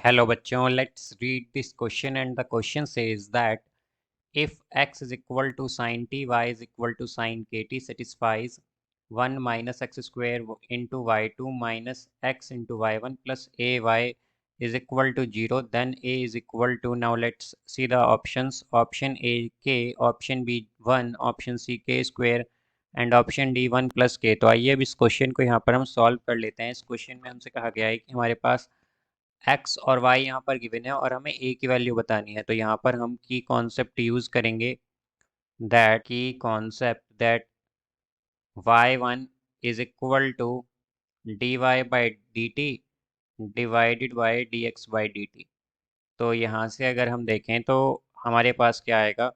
Hello बच्चों, let's read this question and the question says that if x is equal to sin t, y is equal to sin kt satisfies 1 minus x square into y2 minus x into y1 plus ay is equal to 0, then a is equal to, now let's see the options. Option A k, option B 1, option C k square and option D 1 plus के। तो आइए अब इस question को यहाँ पर हम solve कर लेते हैं। इस क्वेश्चन में हमसे कहा गया है कि हमारे पास x और y यहाँ पर गिवन है और हमें a की वैल्यू बतानी है। तो यहाँ पर हम की कॉन्सेप्ट यूज़ करेंगे, that y1 is equal to dy by D T divided by D X by D T. तो यहाँ से अगर हम देखें तो हमारे पास क्या आएगा,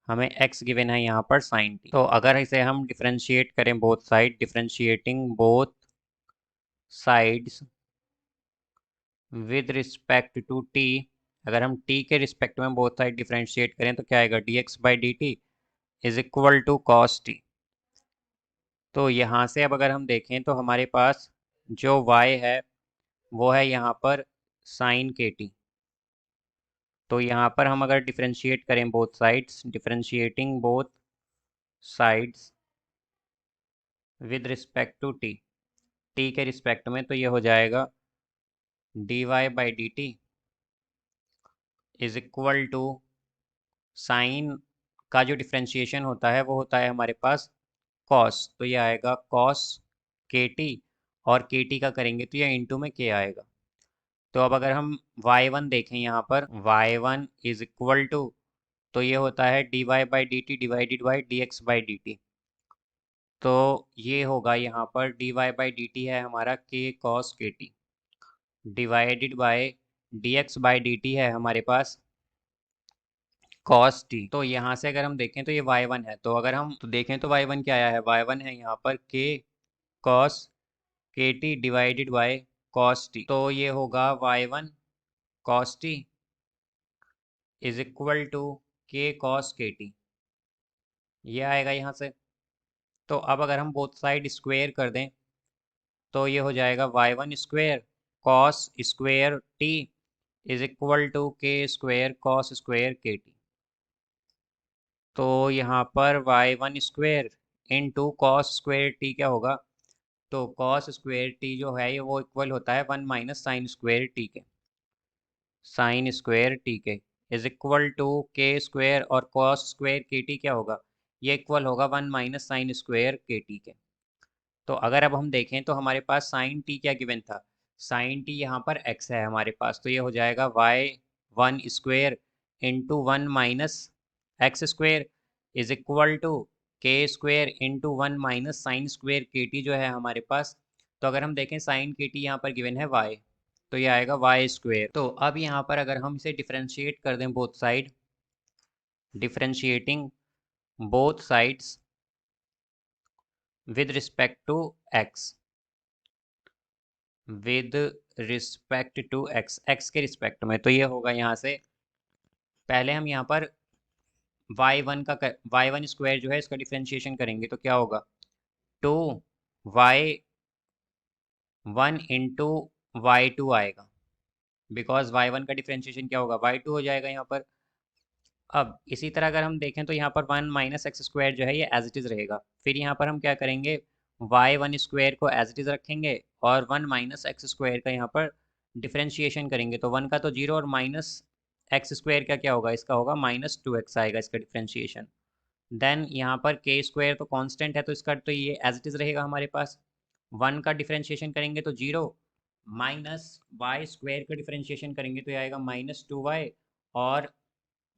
हमें x गिवन है यहाँ पर sin t। तो अगर इसे हम डिफ्रेंशिएट करें both side, differentiating both sides with respect to t, अगर हम t के रिस्पेक्ट में बोथ साइड डिफ्रेंशिएट करें तो क्या आएगा, dx by D T is equal to cos T. तो यहाँ से अब अगर हम देखें तो हमारे पास जो y है वो है यहाँ पर साइन के टी। तो यहाँ पर हम अगर डिफ्रेंशिएट करें both sides, differentiating both sides with respect to T, T के रिस्पेक्ट में, तो ये हो जाएगा D Y by D T is equal to sine का जो डिफ्रेंशिएशन होता है वो होता है हमारे पास कॉस। तो ये आएगा कॉस के टी, और के टी का करेंगे तो ये इंटू में के आएगा। तो अब अगर हम y1 देखें यहाँ पर, y1 इज इक्वल टू, तो ये होता है D Y by D T divided by D X by D T. तो ये होगा यहाँ पर D Y by D T है हमारा K cos K T divided by D X by D T है हमारे पास कॉस टी। तो यहाँ से अगर हम देखें तो ये y1 है, तो अगर हम तो देखें तो y1 क्या आया है, y1 है यहाँ पर K cos K T divided by cos T. तो ये होगा y1 cos T is equal to K cos K T, ये आएगा यहाँ से। तो अब अगर हम बोथ साइड स्क्वेयर कर दें तो ये हो जाएगा y1 square cos square T is equal to K square cos square K T. तो यहाँ पर y1 square into cos square T क्या होगा, तो कॉस स्क्वेयर टी जो है ये वो इक्वल होता है 1 माइनस साइन स्क्वेयर टी के, साइन स्क्वेयर टी के is equal to K square, और कॉस स्क्वेयर के टी क्या होगा, ये इक्वल होगा 1 minus sine square K T के। तो अगर अब हम देखें तो हमारे पास साइन टी क्या गिवन था, साइन टी यहाँ पर x है हमारे पास, तो ये हो जाएगा y1 square into 1 minus X square is equal to K square into 1 minus sine square K T जो है हमारे पास। तो अगर हम देखें साइन के टी यहाँ पर गिवन है y, तो ये आएगा वाई स्क्वेयर। तो अब यहाँ पर अगर हम इसे डिफ्रेंशिएट कर दें both side, differentiating both sides with respect to x, with respect to x के रिस्पेक्ट में, तो ये होगा यहाँ से पहले हम यहाँ पर y1 स्क्वायर जो है इसका डिफ्रेंशिएशन करेंगे तो क्या होगा, टू y1 इंटू y2 आएगा, बिकॉज y1 का डिफ्रेंशिएशन क्या होगा, y2 हो जाएगा यहाँ पर। अब इसी तरह अगर हम देखें तो यहाँ पर 1 माइनस एक्स स्क्वायर जो है ये एज इट इज़ रहेगा। फिर यहाँ पर हम क्या करेंगे, y1 स्क्वायर को एज इट इज़ रखेंगे और 1 माइनस एक्स स्क्वायर का यहाँ पर डिफ्रेंशिएशन करेंगे। तो 1 का तो 0 और माइनस एक्स स्क्वायर का क्या होगा, इसका होगा माइनस 2x आएगा इसका डिफ्रेंशिएशन। देन यहाँ पर के स्क्वायर तो कांस्टेंट है तो इसका तो ये एज इट इज़ रहेगा हमारे पास। 1 का डिफ्रेंशिएशन करेंगे तो 0, माइनस वाई स्क्वायर का डिफ्रेंशिएशन करेंगे तो ये आएगा -2y, और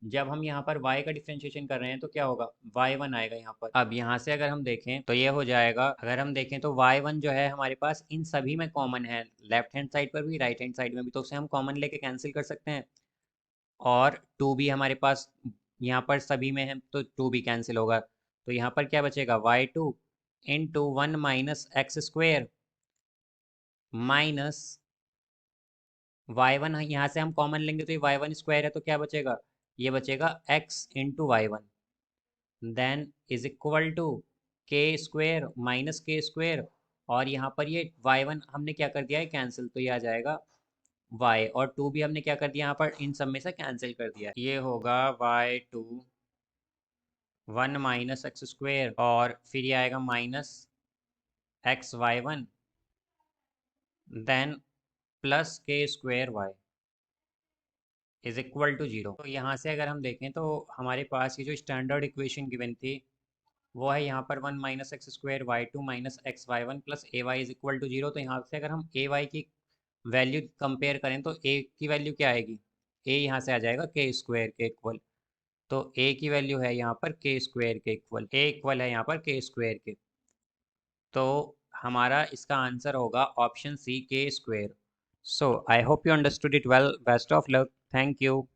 जब हम यहाँ पर y का डिफ्रेंशिएशन कर रहे हैं तो क्या होगा, y1 आएगा यहाँ पर। अब यहाँ से अगर हम देखें तो ये हो जाएगा, अगर हम देखें तो y1 जो है हमारे पास इन सभी में कॉमन है, लेफ्ट हैंड साइड पर भी राइट हैंड साइड में भी, तो उसे हम कॉमन लेके कैंसिल कर सकते हैं। और 2 भी हमारे पास यहाँ पर सभी में है तो 2 भी कैंसिल होगा। तो यहाँ पर क्या बचेगा, y2 into 1 minus X square minus y1, यहाँ से हम कॉमन लेंगे तो ये y1 स्क्वायर है तो क्या बचेगा, ये बचेगा x into y1, then is equal to K square minus K square, और यहाँ पर ये y1 हमने क्या कर दिया है कैंसिल, तो ये आ जाएगा y, और 2 भी हमने क्या कर दिया यहाँ पर, इन सब में से कैंसिल कर दिया। ये होगा y2 1 माइनस एक्स स्क्वेयर, और फिर ये आएगा minus XY1 then plus K square Y is equal to 0। तो यहाँ से अगर हम देखें तो हमारे पास ये जो स्टैंडर्ड इक्वेशन गिवन थी वो है यहाँ पर 1 minus X square y2 minus XY1 plus AY is equal to 0। तो यहाँ से अगर हम AY की वैल्यू कंपेयर करें तो A की वैल्यू क्या आएगी, A यहाँ से आ जाएगा के स्क्वायर के इक्वल। तो A की वैल्यू है यहाँ पर के स्क्वायर के इक्वल, A इक्वल है यहाँ पर के स्क्वायर के। तो हमारा इसका आंसर होगा ऑप्शन सी, के square. So I hope you understood it well. Best of luck. Thank you.